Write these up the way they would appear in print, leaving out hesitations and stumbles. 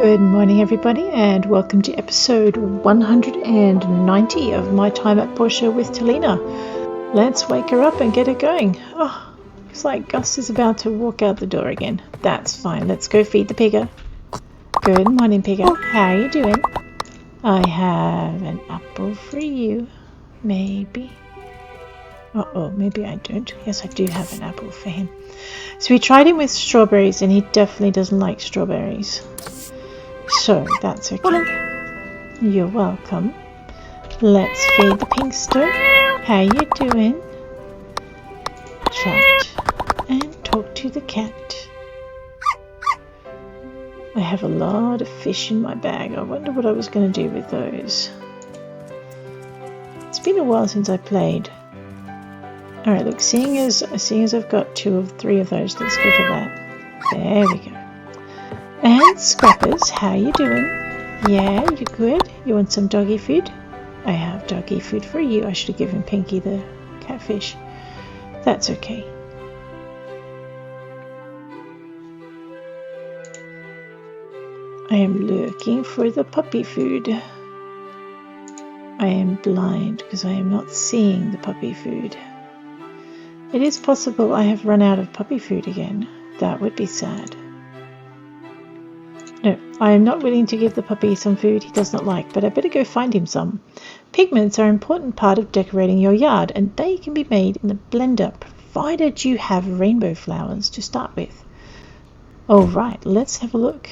Good morning everybody and welcome to episode 190 of My Time at Portia with Talina. Let's wake her up and get her going. Oh, looks like Gus is about to walk out the door again. That's fine, let's go feed the pigger. Good morning pigger, how are you doing? I have an apple for you, maybe. Uh-oh, maybe I don't. Yes, I do have an apple for him. So we tried him with strawberries and he definitely doesn't like strawberries. So that's okay. You're welcome. Let's feed the pinkster. How you doing? Chat and talk to the cat. I have a lot of fish in my bag. I wonder what I was going to do with those. It's been a while since I played. Alright, look, seeing as I've got 2 or 3 of those, let's go for that. There we go. And Scrappers, how you doing? Yeah, you good? You want some doggy food? I have doggy food for you. I should have given Pinky the catfish. That's okay. I am looking for the puppy food. I am blind because I am not seeing the puppy food. It is possible I have run out of puppy food again. That would be sad. No, I am not willing to give the puppy some food he does not like, but I better go find him some. Pigments are an important part of decorating your yard, and they can be made in the blender, provided you have rainbow flowers to start with. Alright, let's have a look.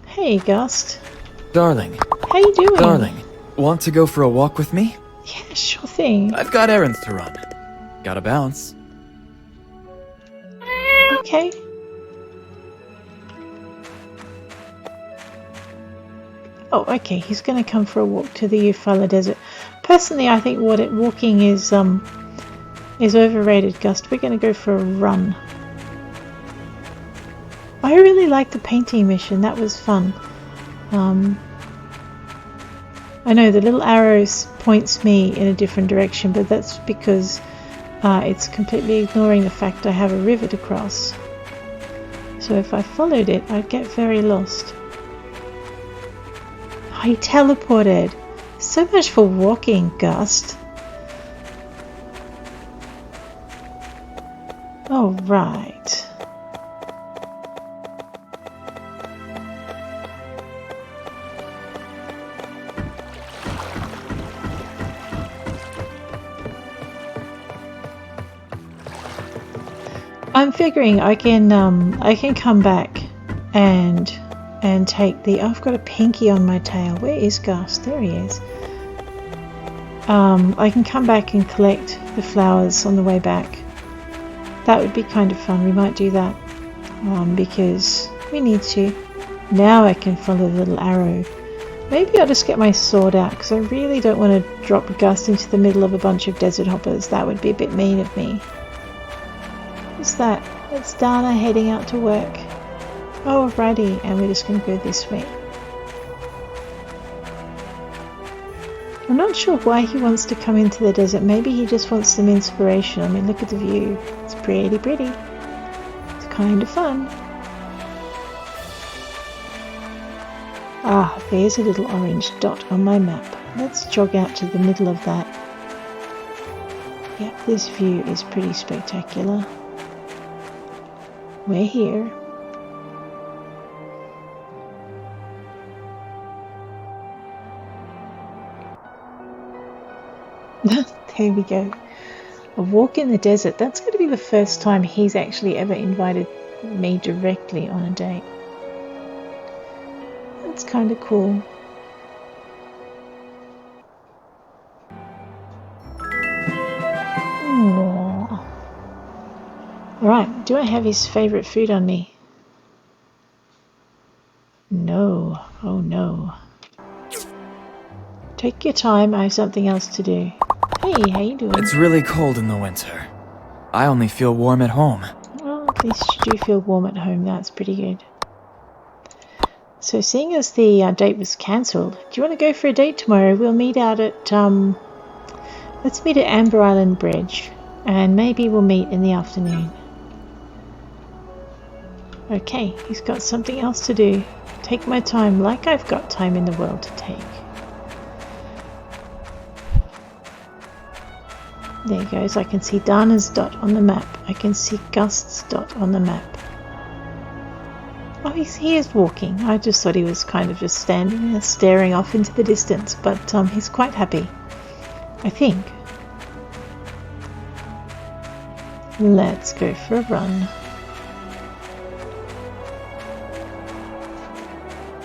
Hey, Gust. Darling. How you doing? Darling, want to go for a walk with me? Yeah, sure thing. I've got errands to run. Gotta bounce. Okay. Oh, okay. He's going to come for a walk to the Eufala Desert. Personally, I think walking is overrated, Gust. We're going to go for a run. I really liked the painting mission. That was fun. I know the little arrows points me in a different direction, but that's because it's completely ignoring the fact I have a river to cross. So if I followed it, I'd get very lost. I teleported. So much for walking, Gust. All right. I'm figuring I can come back and take the... I've got a pinky on my tail. Where is Gus? There he is. I can come back and collect the flowers on the way back. That would be kind of fun. We might do that because we need to. Now I can follow the little arrow. Maybe I'll just get my sword out because I really don't want to drop Gus into the middle of a bunch of desert hoppers. That would be a bit mean of me. What's that? It's Dana heading out to work. Alrighty, and we're just going to go this way. I'm not sure why he wants to come into the desert. Maybe he just wants some inspiration. I mean, look at the view. It's pretty pretty. It's kind of fun. Ah, there's a little orange dot on my map. Let's jog out to the middle of that. Yep, this view is pretty spectacular. We're here. There we go. A walk in the desert. That's going to be the first time he's actually ever invited me directly on a date. That's kind of cool. Aww. Alright, do I have his favourite food on me? No. Oh no. Take your time, I have something else to do. Hey, how you doing? It's really cold in the winter. I only feel warm at home. Well, at least you do feel warm at home. That's pretty good. So seeing as the date was cancelled, do you want to go for a date tomorrow? We'll meet out at, let's meet at Amber Island Bridge. And maybe we'll meet in the afternoon. Okay, he's got something else to do. Take my time like I've got time in the world to take. There he goes. I can see Dana's dot on the map. I can see Gust's dot on the map. Oh, he is walking. I just thought he was kind of just standing there staring off into the distance, but he's quite happy, I think. Let's go for a run.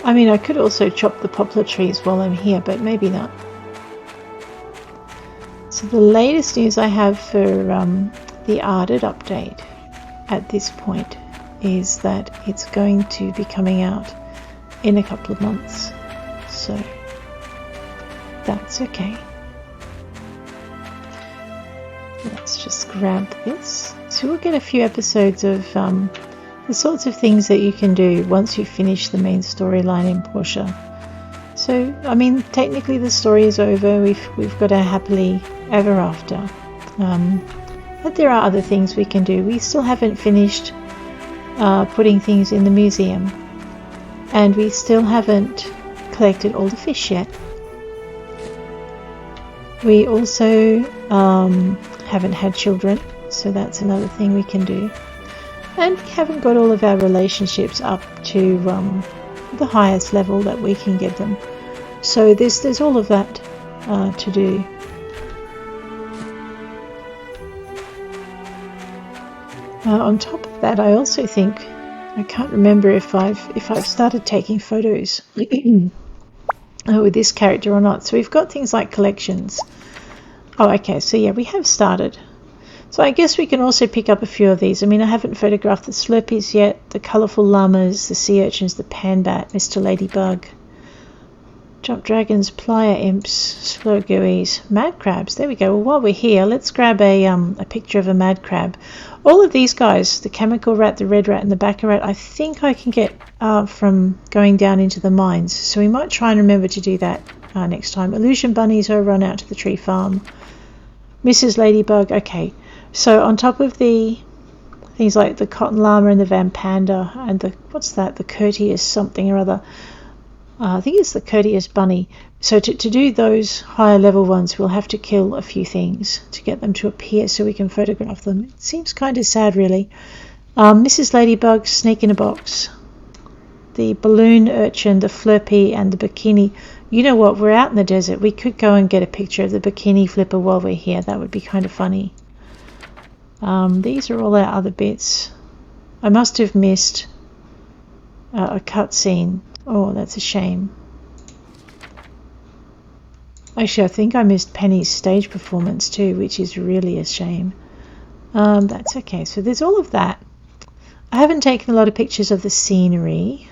I mean, I could also chop the poplar trees while I'm here, but maybe not. So the latest news I have for the Arded update at this point is that it's going to be coming out in a couple of months. So that's okay. Let's just grab this. So we'll get a few episodes of the sorts of things that you can do once you finish the main storyline in Portia. So, I mean, technically the story is over. We've got a happily ever after. But there are other things we can do. We still haven't finished putting things in the museum. And we still haven't collected all the fish yet. We also haven't had children. So that's another thing we can do. And we haven't got all of our relationships up to the highest level that we can get them. So there's all of that to do. On top of that, I also think, I can't remember if I've started taking photos with this character or not. So we've got things like collections. Oh, okay. So yeah, we have started. So I guess we can also pick up a few of these. I mean, I haven't photographed the Slurpees yet, the colourful llamas, the sea urchins, the panbat, Mr. Ladybug, jump dragons, plier imps, slurgoies, madcrabs. There we go. Well, while we're here, let's grab a picture of a madcrab. All of these guys, the chemical rat, the red rat, and the backer rat, I think I can get from going down into the mines. So we might try and remember to do that next time. Illusion bunnies are run out to the tree farm. Mrs. Ladybug, okay. So on top of the things like the cotton llama and the van panda and the, what's that, the courteous something or other, I think it's the courteous bunny. So to do those higher level ones, we'll have to kill a few things to get them to appear so we can photograph them. It seems kind of sad, really. Mrs. Ladybug, snake in a box, the balloon urchin, the flurpy, and the bikini. You know what, we're out in the desert. We could go and get a picture of the bikini flipper while we're here. That would be kind of funny. These are all our other bits. I must have missed a cutscene. Oh, that's a shame. Actually, I think I missed Penny's stage performance too, which is really a shame. That's okay. So there's all of that. I haven't taken a lot of pictures of the scenery.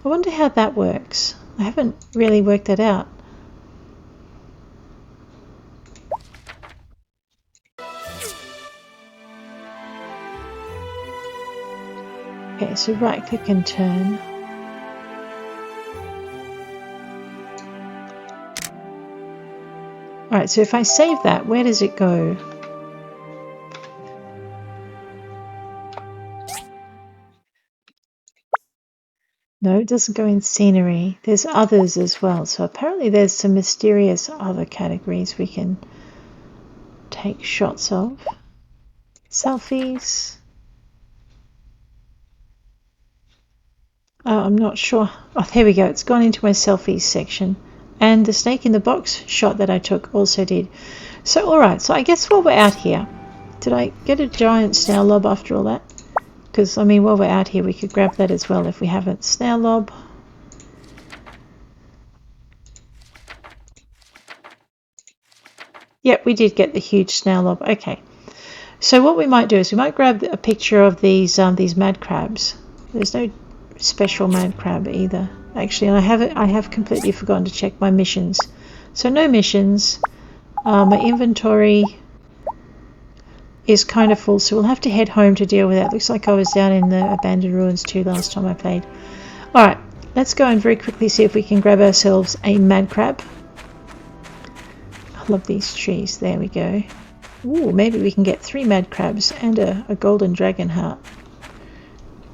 I wonder how that works. I haven't really worked that out. Okay, so right click and turn. Alright, so if I save that, where does it go? No, it doesn't go in scenery. There's others as well. So apparently there's some mysterious other categories we can take shots of. Selfies. I'm not sure. Oh, there we go. It's gone into my selfies section. And the snake in the box shot that I took also did. So, alright. So I guess while we're out here, did I get a giant snail lob after all that? Because, I mean, while we're out here, we could grab that as well if we haven't. Snail lob. Yep, we did get the huge snail lob. Okay. So what we might do is we might grab a picture of these mad crabs. There's no special mad crab either. Actually, I have completely forgotten to check my missions. So no missions. My inventory is kind of full, so we'll have to head home to deal with that. Looks like I was down in the abandoned ruins too last time I played. Alright, let's go and very quickly see if we can grab ourselves a mad crab. I love these trees. There we go. Ooh, maybe we can get 3 mad crabs and a golden dragon heart.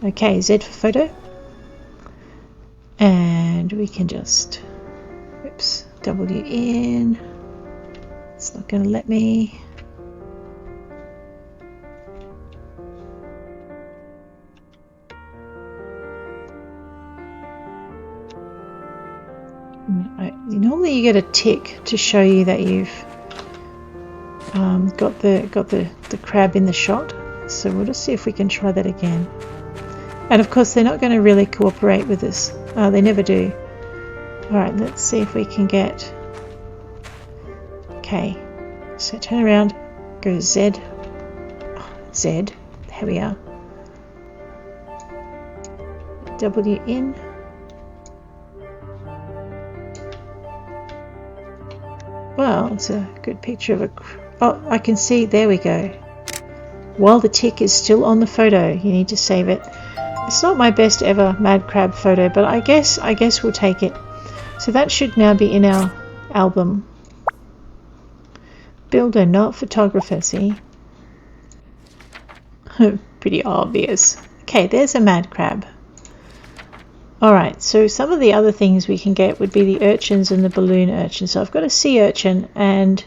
Okay, Z for photo. And we can just, oops, W in. It's not going to let me. Normally you get a tick to show you that you've got the crab in the shot. So we'll just see if we can try that again. And of course they're not going to really cooperate with us. They never do. Alright, let's see if we can get... Okay, so turn around, go Z. Z, there we are. W in. Well, it's a good picture of a... Oh, I can see, there we go. While the tick is still on the photo, you need to save it. It's not my best ever mad crab photo, but I guess we'll take it. So that should now be in our album. Builder, not photographer, see? Pretty obvious. Okay, there's a mad crab. Alright, so some of the other things we can get would be the urchins and the balloon urchin. So I've got a sea urchin and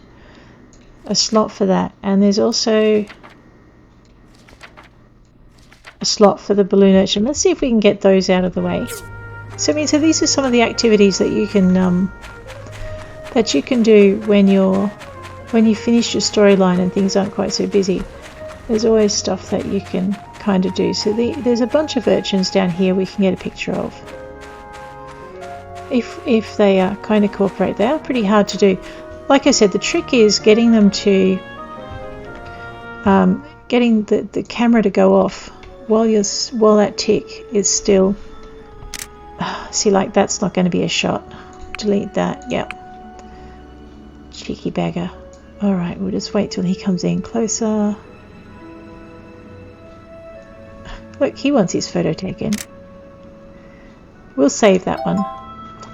a slot for that. And there's also a slot for the balloon urchin. Let's see if we can get those out of the way. So these are some of the activities that you can do when you finish your storyline and things aren't quite so busy. There's always stuff that you can kind of do. So there's a bunch of urchins down here we can get a picture of. If they kind of cooperate. They are pretty hard to do. Like I said, the trick is getting them to getting the camera to go off while that tick is still. See, like that's not going to be a shot. Delete that. Yep. Cheeky bagger. All right, we'll just wait till he comes in closer. Look, he wants his photo taken. We'll save that one.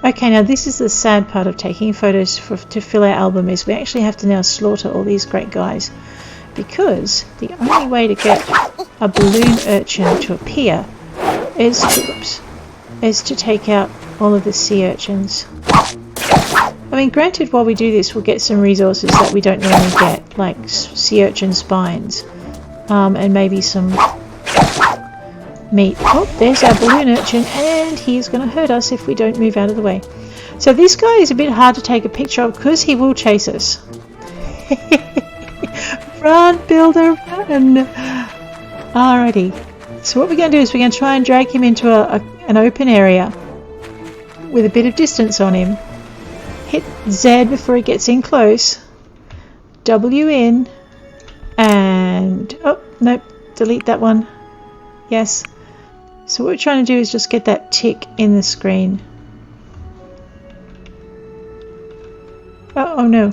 Okay, now this is the sad part of taking photos to fill our album is we actually have to now slaughter all these great guys, because the only way to get a balloon urchin to appear is to take out all of the sea urchins. I mean, granted, while we do this, we'll get some resources that we don't normally get, like sea urchin spines, and maybe some meat. Oh, there's our balloon urchin, and he's going to hurt us if we don't move out of the way. So this guy is a bit hard to take a picture of because he will chase us. Run, builder, run! Alrighty. So what we're going to do is we're going to try and drag him into an open area with a bit of distance on him. Hit Z before he gets in close. W in. And... oh, nope. Delete that one. Yes. So what we're trying to do is just get that tick in the screen. Oh no.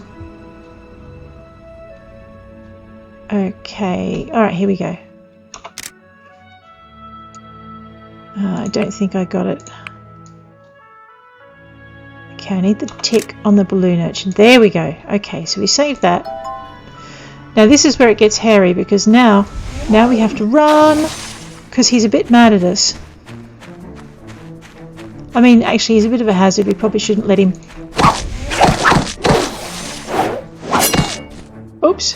Okay. Alright, here we go. I don't think I got it. Okay, I need the tick on the balloon urchin. There we go. Okay, so we saved that. Now this is where it gets hairy because now we have to run because he's a bit mad at us. I mean, actually he's a bit of a hazard. We probably shouldn't let him. Oops.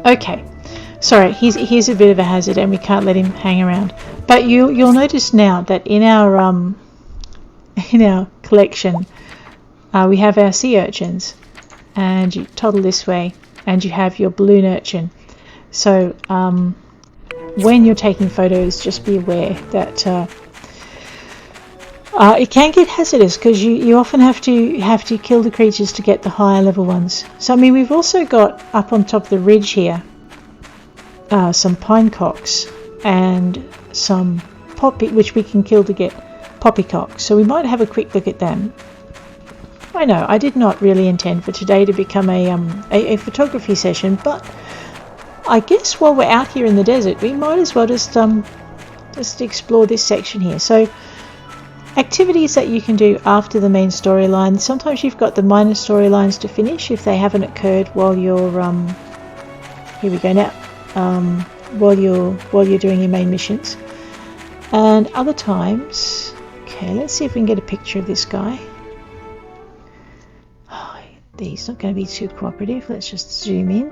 Okay. Sorry, he's a bit of a hazard and we can't let him hang around. But you'll notice now that in our collection we have our sea urchins, and you toddle this way and you have your balloon urchin. So when you're taking photos, just be aware that it can get hazardous because you often have to kill the creatures to get the higher level ones. So I mean, we've also got up on top of the ridge here some pinecocks and some which we can kill to get poppycock. So we might have a quick look at them. I know I did not really intend for today to become a photography session, but I guess while we're out here in the desert, we might as well just explore this section here. So activities that you can do after the main storyline. Sometimes you've got the minor storylines to finish if they haven't occurred while you're here we go now. while you're doing your main missions. And other times, okay, let's see if we can get a picture of this guy. Oh, he's not going to be too cooperative. Let's just zoom in.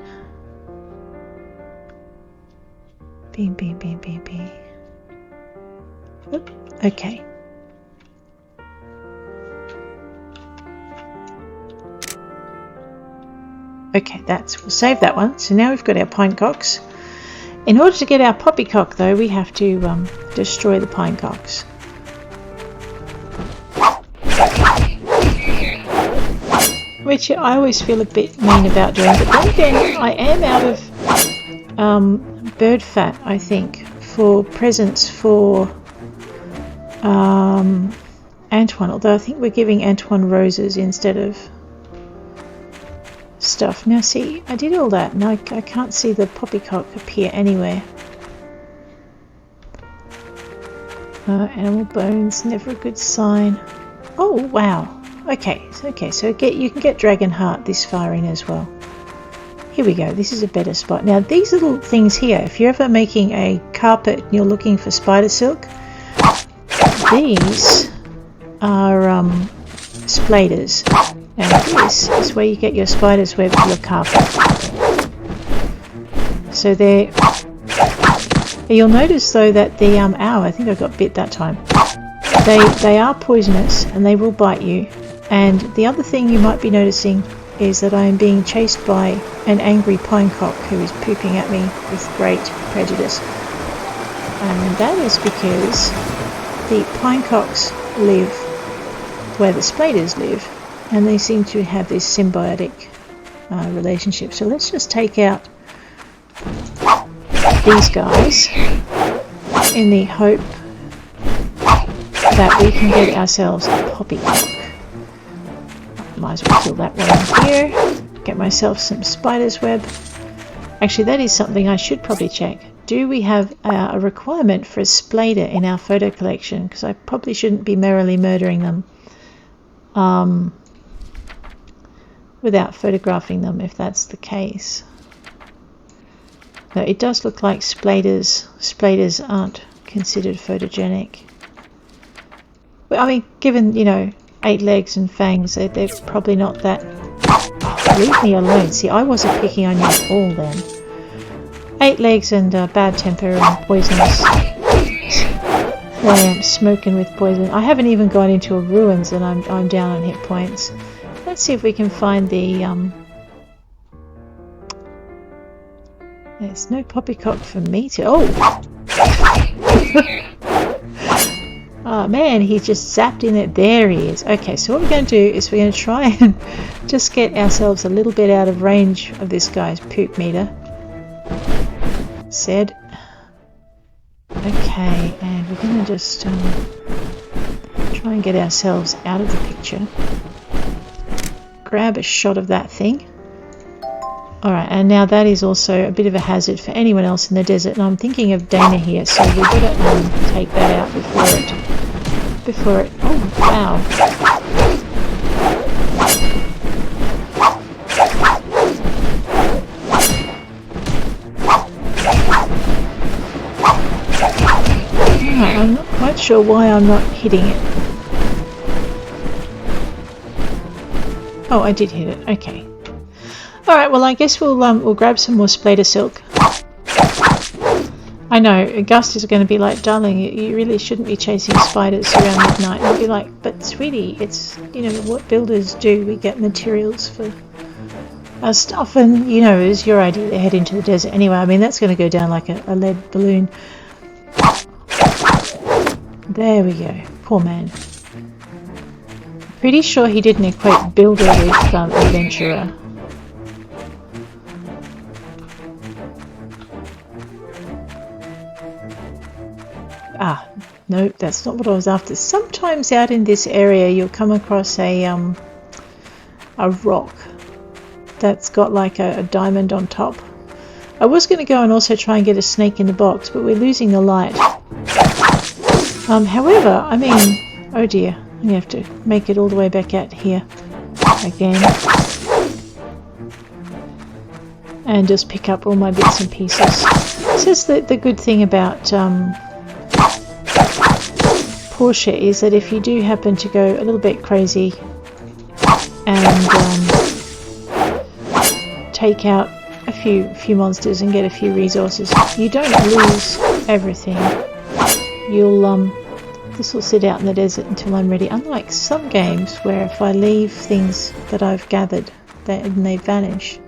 Beam, beam, beam, beam, beam. Oop, okay. Okay, we'll save that one. So now we've got our pinecocks. In order to get our poppycock, though, we have to destroy the pinecocks. Which I always feel a bit mean about doing, but then again, I am out of bird fat, I think, for presents for Antoine, although I think we're giving Antoine roses instead of stuff. Now see, I did all that and I can't see the poppycock appear anywhere. Animal bones, never a good sign. Oh wow, okay, so you can get dragon heart this far in as well. Here we go, this is a better spot. Now these little things here, if you're ever making a carpet and you're looking for spider silk, these are spladers. And this is where you get your spider's web for your carpet. So there, you'll notice though that the ow, I think I got bit that time. They are poisonous and they will bite you. And the other thing you might be noticing is that I am being chased by an angry pinecock who is pooping at me with great prejudice. And that is because the pinecocks live where the spladers live. And they seem to have this symbiotic relationship. So let's just take out these guys in the hope that we can get ourselves a poppycock. Might as well kill that one here. Get myself some spider's web. Actually, that is something I should probably check. Do we have a requirement for a splader in our photo collection? Because I probably shouldn't be merrily murdering them. Without photographing them, if that's the case. No, it does look like spladers aren't considered photogenic. Well, I mean, given, 8 legs and fangs, they're probably not that... Oh, leave me alone. See, I wasn't picking on you at all then. 8 legs and bad temper and poisonous. Well, I am smoking with poison. I haven't even gone into a ruins and I'm down on hit points. Let's see if we can find the there's no poppycock for me to... Oh! Oh man, he just zapped in it. There he is. Okay, so what we're going to do is we're going to try and just get ourselves a little bit out of range of this guy's poop meter. Said. Okay, and we're going to just try and get ourselves out of the picture. Grab a shot of that thing. Alright, and now that is also a bit of a hazard for anyone else in the desert, and I'm thinking of Dana here, so we've got to take that out before it... Oh, wow. Alright, I'm not quite sure why I'm not hitting it. Oh, I did hit it. Okay. Alright, well I guess we'll grab some more splader silk. I know, Gust is going to be like, darling, you really shouldn't be chasing spiders around midnight. And I'll be like, but sweetie, it's, what builders do. We get materials for our stuff and, it's your idea to head into the desert. Anyway, I mean, that's going to go down like a lead balloon. There we go. Poor man. Pretty sure he didn't equate builder with adventurer. Ah, no, that's not what I was after. Sometimes out in this area you'll come across a rock that's got like a diamond on top. I was going to go and also try and get a snake in the box, but we're losing the light. However, I mean, oh dear, I have to make it all the way back out here again. And just pick up all my bits and pieces. This is the good thing about Portia, is that if you do happen to go a little bit crazy and take out a few monsters and get a few resources, you don't lose everything. This will sit out in the desert until I'm ready, unlike some games where if I leave things that I've gathered, they vanish.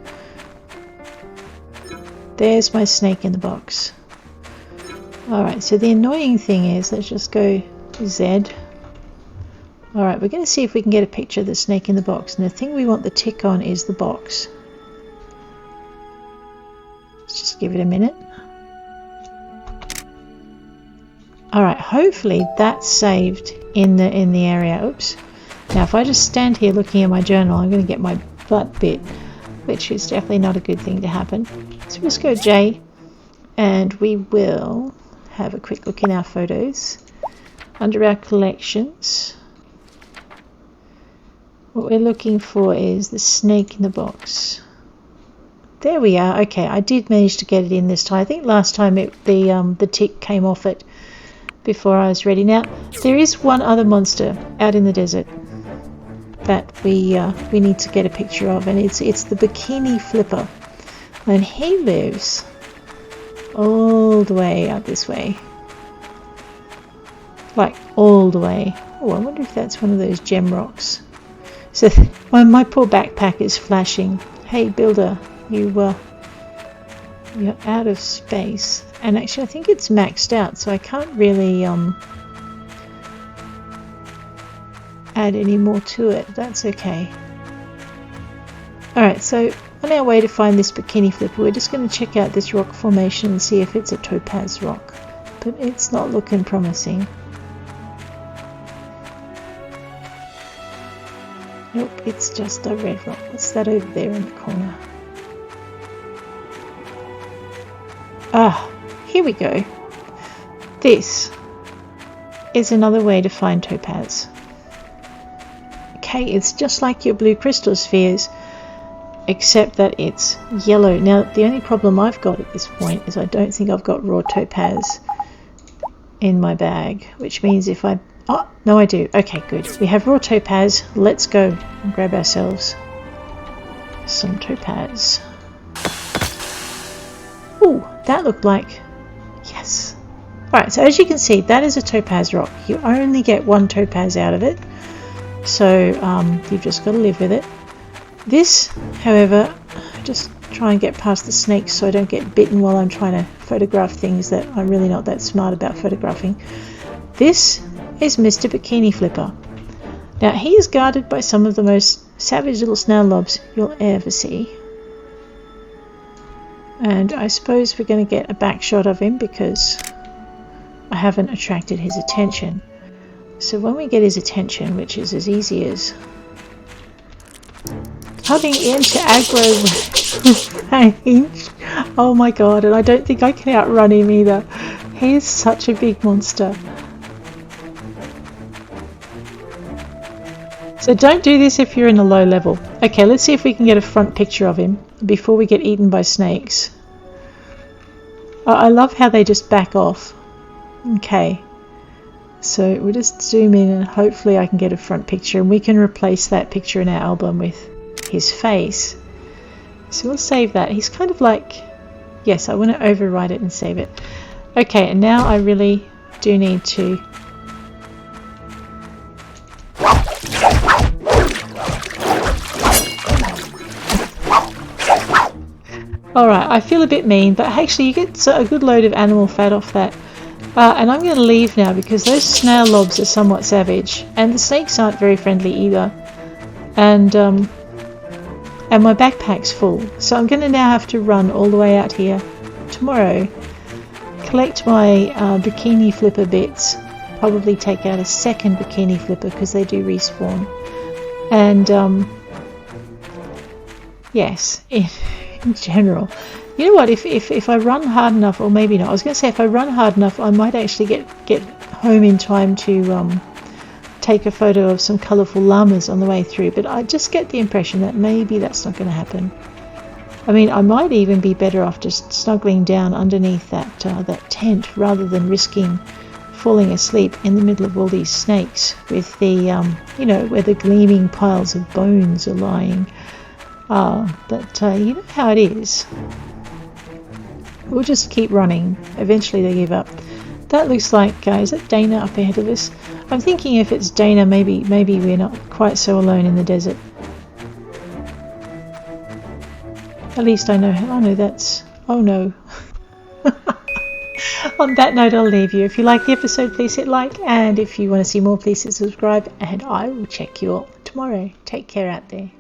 There's my snake in the box. Alright, so the annoying thing is, let's just go Z. Alright, we're going to see if we can get a picture of the snake in the box, and the thing we want the tick on is the box. Let's just give it a minute. Alright, hopefully that's saved in the area. Oops. Now if I just stand here looking at my journal, I'm going to get my butt bit, which is definitely not a good thing to happen. So we'll just go J, and we will have a quick look in our photos. Under our collections, what we're looking for is the snake in the box. There we are. Okay, I did manage to get it in this time. I think last time the tick came off it before I was ready. Now there is one other monster out in the desert that we need to get a picture of, and it's the Bikini Flipper, and he lives all the way out this way, like all the way. Oh, I wonder if that's one of those gem rocks. So my poor backpack is flashing. Hey builder, you're out of space. And actually I think it's maxed out, so I can't really add any more to it. That's okay. Alright, so on our way to find this Bikini Flipper, we're just going to check out this rock formation and see if it's a topaz rock, but it's not looking promising. Nope, it's just a red rock. What's that over there in the corner? Ah, here we go. This is another way to find topaz. Okay, it's just like your blue crystal spheres, except that it's yellow. Now, the only problem I've got at this point is I don't think I've got raw topaz in my bag, which means if I... Oh, no I do. Okay, good. We have raw topaz. Let's go and grab ourselves some topaz. Ooh, that looked like... Yes. Alright, so as you can see, that is a topaz rock. You only get one topaz out of it, so you've just got to live with it. This, however, just try and get past the snakes so I don't get bitten while I'm trying to photograph things that I'm really not that smart about photographing. This is Mr. Bikini Flipper. Now, he is guarded by some of the most savage little snail lobs you'll ever see. And I suppose we're going to get a back shot of him because I haven't attracted his attention. So when we get his attention, which is as easy as coming into aggro with range. Oh my god, and I don't think I can outrun him either. He is such a big monster. So don't do this if you're in a low level. Okay, let's see if we can get a front picture of him before we get eaten by snakes. I love how they just back off. Okay, so we'll just zoom in and hopefully I can get a front picture, and we can replace that picture in our album with his face. So we'll save that. He's kind of like... Yes, I want to overwrite it and save it. Okay, and now I really do need to... Alright, I feel a bit mean, but actually you get a good load of animal fat off that. And I'm going to leave now because those snail lobs are somewhat savage, and the snakes aren't very friendly either. And my backpack's full, so I'm going to now have to run all the way out here tomorrow, collect my Bikini Flipper bits, probably take out a second Bikini Flipper because they do respawn, and yes, in general, you know what, if I run hard enough, or maybe not, I was going to say if I run hard enough I might actually get home in time to take a photo of some colourful llamas on the way through, but I just get the impression that maybe that's not going to happen. I mean, I might even be better off just snuggling down underneath that tent rather than risking falling asleep in the middle of all these snakes with the, where the gleaming piles of bones are lying. But you know how it is. We'll just keep running. Eventually they give up. That looks like, is that Dana up ahead of us? I'm thinking if it's Dana, maybe we're not quite so alone in the desert. At least I know. Oh no, that's... Oh no. On that note, I'll leave you. If you like the episode, please hit like. And if you want to see more, please hit subscribe. And I will check you all tomorrow. Take care out there.